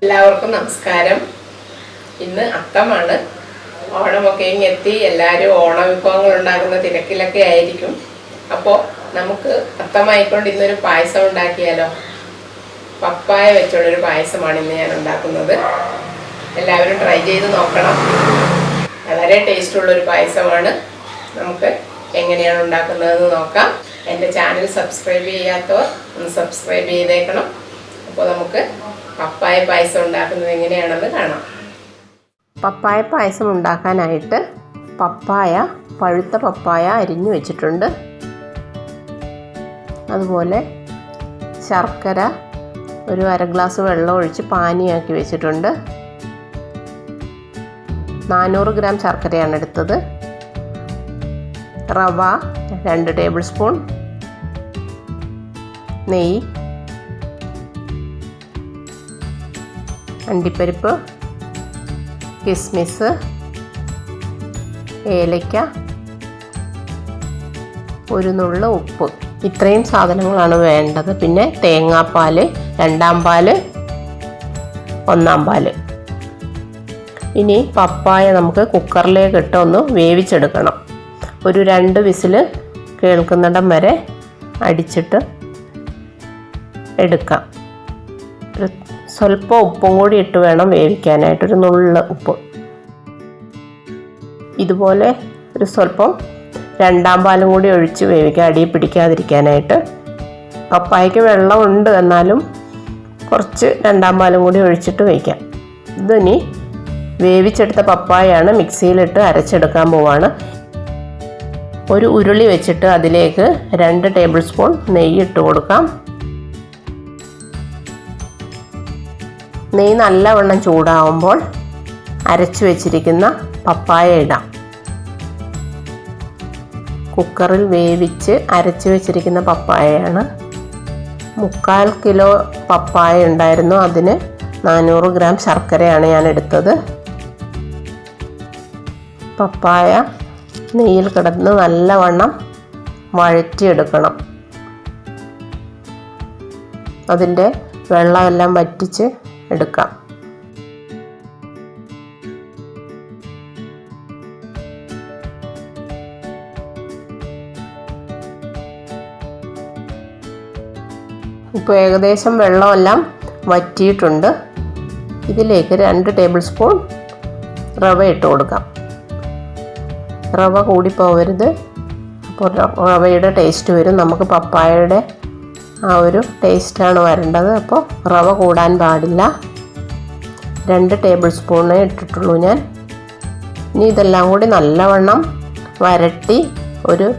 എല്ലാവർക്കും നമസ്കാരം. ഇന്ന് അത്തമാണ്. ഓണമൊക്കെ എത്തി എല്ലാവരും ഓണ വിഭവങ്ങൾ ഉണ്ടാക്കുന്ന തിരക്കിലൊക്കെ ആയിരിക്കും. അപ്പോൾ നമുക്ക് അത്തമായിക്കൊണ്ട് ഇന്നൊരു പായസം ഉണ്ടാക്കിയാലോ. പപ്പായ വെച്ചുള്ളൊരു പായസമാണ് ഇന്ന് ഞാൻ ഉണ്ടാക്കുന്നത്. എല്ലാവരും ട്രൈ ചെയ്ത് നോക്കണം. വളരെ ടേസ്റ്റുള്ളൊരു പായസമാണ്. നമുക്ക് എങ്ങനെയാണ് ഉണ്ടാക്കുന്നതെന്ന് നോക്കാം. എൻ്റെ ചാനൽ സബ്സ്ക്രൈബ് ചെയ്യാത്തവർ ഒന്ന് സബ്സ്ക്രൈബ് ചെയ്തേക്കണം. അപ്പോൾ നമുക്ക് പപ്പായ പായസം ഉണ്ടാക്കുന്നത് എങ്ങനെയാണെന്ന് കാണാം. പപ്പായ പായസം ഉണ്ടാക്കാനായിട്ട് പഴുത്ത പപ്പായ അരിഞ്ഞു വെച്ചിട്ടുണ്ട്. അതുപോലെ ശർക്കര ഒരു 1/2 ഗ്ലാസ് വെള്ളം ഒഴിച്ച് പാനിയാക്കി വെച്ചിട്ടുണ്ട്. 400 ഗ്രാം ശർക്കരയാണ് എടുത്തത്. റവ 2 ടേബിൾ സ്പൂൺ, നെയ്യ്, അണ്ടിപ്പരിപ്പ്, കിസ്മിസ്, ഏലക്ക, ഒരു നുള്ള് ഉപ്പ്. ഇത്രയും സാധനങ്ങളാണ് വേണ്ടത്. പിന്നെ തേങ്ങാപ്പാൽ, 2ാം പാൽ, 1ാം പാൽ. ഇനി പപ്പായ നമുക്ക് കുക്കറിലേക്ക് ഇട്ട് ഒന്ന് വേവിച്ചെടുക്കണം. ഒരു 2 വിസിൽ കേൾക്കുന്നിടം വരെ അടിച്ചിട്ട് എടുക്കാം. സ്വല്പം ഉപ്പും കൂടി ഇട്ട് വേണം വേവിക്കാനായിട്ട്, ഒരു നുള്ള് ഉപ്പ്. ഇതുപോലെ ഒരു സ്വല്പം 2ാം പാലും കൂടി ഒഴിച്ച് വേവിക്കുക, അടി പിടിക്കാതിരിക്കാനായിട്ട്. പപ്പായയ്ക്ക് വെള്ളമുണ്ട്, എന്നാലും കുറച്ച് 2ാം പാലും കൂടി ഒഴിച്ചിട്ട് വയ്ക്കാം. ഇതിനി വേവിച്ചെടുത്ത പപ്പായാണ് മിക്സിയിലിട്ട് അരച്ചെടുക്കാൻ പോവാണ്. ഒരു ഉരുളി വെച്ചിട്ട് അതിലേക്ക് 2 ടേബിൾ സ്പൂൺ നെയ്യ് ഇട്ട് കൊടുക്കാം. നെയ്യ് നല്ലവണ്ണം ചൂടാവുമ്പോൾ അരച്ചു വെച്ചിരിക്കുന്ന പപ്പായ ഇടാം. കുക്കറിൽ വേവിച്ച് അരച്ചു വെച്ചിരിക്കുന്ന പപ്പായയാണ്. 3/4 കിലോ പപ്പായ ഉണ്ടായിരുന്നു. അതിന് 400 ഗ്രാം ശർക്കരയാണ് ഞാൻ എടുത്തത്. പപ്പായ നെയ്യിൽ കിടന്ന് നല്ലവണ്ണം വഴറ്റിയെടുക്കണം. അതിൻ്റെ വെള്ളമെല്ലാം വറ്റിച്ച് എടുക്കാം. ഇപ്പോൾ ഏകദേശം വെള്ളമെല്ലാം വറ്റിയിട്ടുണ്ട്. ഇതിലേക്ക് 2 ടേബിൾ സ്പൂൺ റവ ഇട്ട് കൊടുക്കാം. റവ കൂടിപ്പോവരുത്, അപ്പോൾ റവയുടെ ടേസ്റ്റ് വരും. നമുക്ക് പപ്പായയുടെ ആ ഒരു ടേസ്റ്റാണ് വരേണ്ടത്. അപ്പോൾ റവ കൂടാൻ പാടില്ല. 2 ടേബിൾ സ്പൂണേ ഇട്ടിട്ടുള്ളൂ ഞാൻ. ഇനി ഇതെല്ലാം കൂടി നല്ലവണ്ണം വരട്ടി ഒരു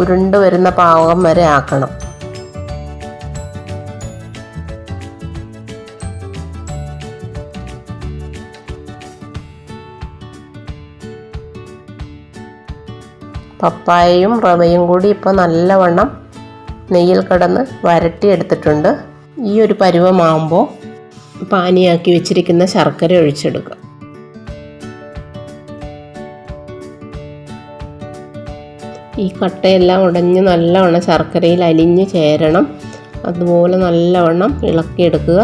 ഉരുണ്ട് വരുന്ന പാകം വരെ ആക്കണം. പപ്പായയും റവയും കൂടി ഇപ്പോൾ നല്ലവണ്ണം നെയ്യിൽ കിടന്ന് വരട്ടിയെടുത്തിട്ടുണ്ട്. ഈ ഒരു പരുവമാകുമ്പോൾ പാനിയാക്കി വെച്ചിരിക്കുന്ന ശർക്കര ഒഴിച്ചെടുക്കുക. ഈ കട്ടയെല്ലാം ഉടഞ്ഞ് നല്ലവണ്ണം ശർക്കരയിൽ അലിഞ്ഞ് ചേരണം. അതുപോലെ നല്ലവണ്ണം ഇളക്കിയെടുക്കുക.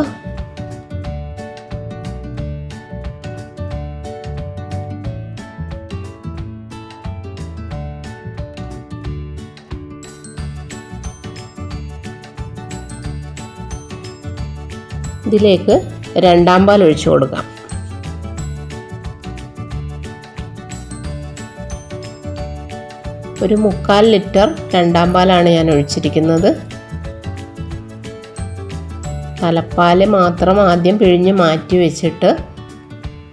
ഇതിലേക്ക് 2ാം പാൽ ഒഴിച്ചു കൊടുക്കാം. ഒരു 3/4 ലിറ്റർ 2ാം പാലാണ് ഞാൻ ഒഴിച്ചിരിക്കുന്നത്. തലപ്പാൽ മാത്രം ആദ്യം പിഴിഞ്ഞ് മാറ്റി വെച്ചിട്ട്,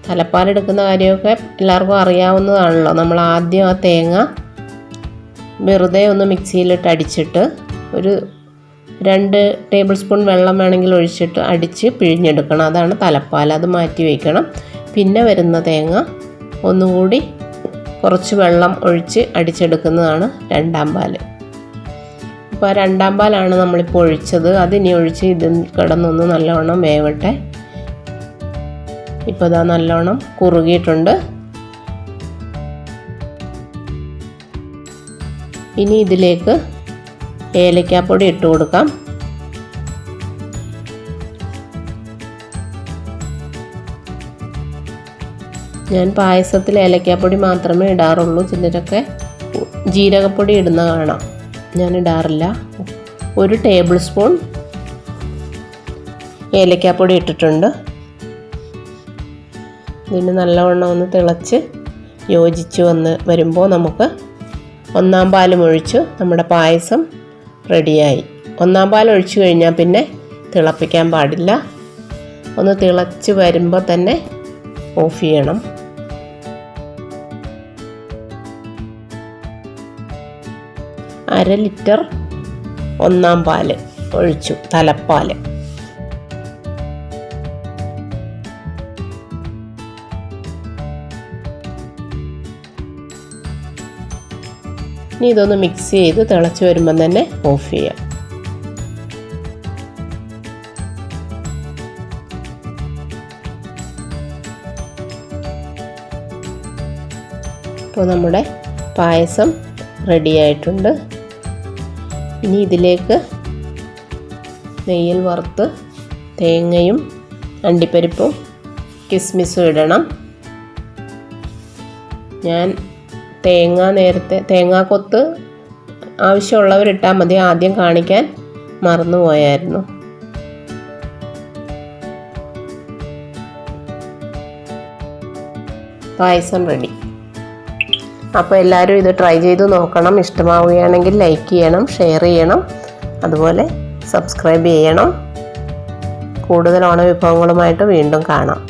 തലപ്പാലെടുക്കുന്ന കാര്യമൊക്കെ എല്ലാവർക്കും അറിയാവുന്നതാണല്ലോ. നമ്മൾ ആദ്യം ആ തേങ്ങ വെറുതെ ഒന്ന് മിക്സിയിലിട്ട് അടിച്ചിട്ട് ഒരു 2 ടേബിൾ സ്പൂൺ വെള്ളം വേണമെങ്കിൽ ഒഴിച്ചിട്ട് അടിച്ച് പിഴിഞ്ഞെടുക്കണം. അതാണ് തലപ്പാൽ. അത് മാറ്റി വയ്ക്കണം. പിന്നെ വരുന്ന തേങ്ങ ഒന്നുകൂടി കുറച്ച് വെള്ളം ഒഴിച്ച് അടിച്ചെടുക്കുന്നതാണ് 2ാം പാൽ. അപ്പോൾ 2ാം പാലാണ് നമ്മളിപ്പോൾ ഒഴിച്ചത്. അതിനി ഒഴിച്ച് ഇതിൽ കിടന്നൊന്ന് നല്ലവണ്ണം വേവട്ടെ. ഇപ്പോൾ ഇതാ നല്ലവണ്ണം കുറുകിയിട്ടുണ്ട്. ഇനി ഇതിലേക്ക് ഏലക്കാപ്പൊടി ഇട്ട് കൊടുക്കാം. ഞാൻ പായസത്തിൽ ഏലക്കാപ്പൊടി മാത്രമേ ഇടാറുള്ളൂ. ചിലരൊക്കെ ജീരകപ്പൊടി ഇടുന്ന കാണാം. ഞാൻ ഇടാറില്ല. 1 ടേബിൾ സ്പൂൺ ഏലക്കാപ്പൊടി ഇട്ടിട്ടുണ്ട്. ഇതിന് നല്ലവണ്ണം ഒന്ന് തിളച്ച് യോജിച്ച് വരുമ്പോൾ നമുക്ക് 1-ാം പാലും ഒഴിച്ച് നമ്മുടെ പായസം റെഡിയായി. 1-ാം പാൽ ഒഴിച്ചു കഴിഞ്ഞാൽ പിന്നെ തിളപ്പിക്കാൻ പാടില്ല. ഒന്ന് തിളച്ച് വരുമ്പോൾ തന്നെ ഓഫ് ചെയ്യണം. അര ലിറ്റർ 1-ാം പാല് ഒഴിച്ചു, തലപ്പാല്. ഇനി ഇതൊന്ന് മിക്സ് ചെയ്ത് തിളച്ച് വരുമ്പം തന്നെ ഓഫ് ചെയ്യാം. ഇപ്പോൾ നമ്മുടെ പായസം റെഡിയായിട്ടുണ്ട്. ഇനി ഇതിലേക്ക് നെയ്യിൽ വറുത്ത് തേങ്ങയും അണ്ടിപ്പരിപ്പും കിസ്മിസും ഇടണം. ഞാൻ തേങ്ങാക്കൊത്ത് ആവശ്യമുള്ളവരിട്ടാൽ മതി. ആദ്യം കാണിക്കാൻ മറന്നുപോയായിരുന്നു. പായസം റെഡി. അപ്പോൾ എല്ലാവരും ഇത് ട്രൈ ചെയ്ത് നോക്കണം. ഇഷ്ടമാവുകയാണെങ്കിൽ ലൈക്ക് ചെയ്യണം, ഷെയർ ചെയ്യണം, അതുപോലെ സബ്സ്ക്രൈബ് ചെയ്യണം. കൂടുതൽ ഓണ വിഭവങ്ങളുമായിട്ട് വീണ്ടും കാണാം.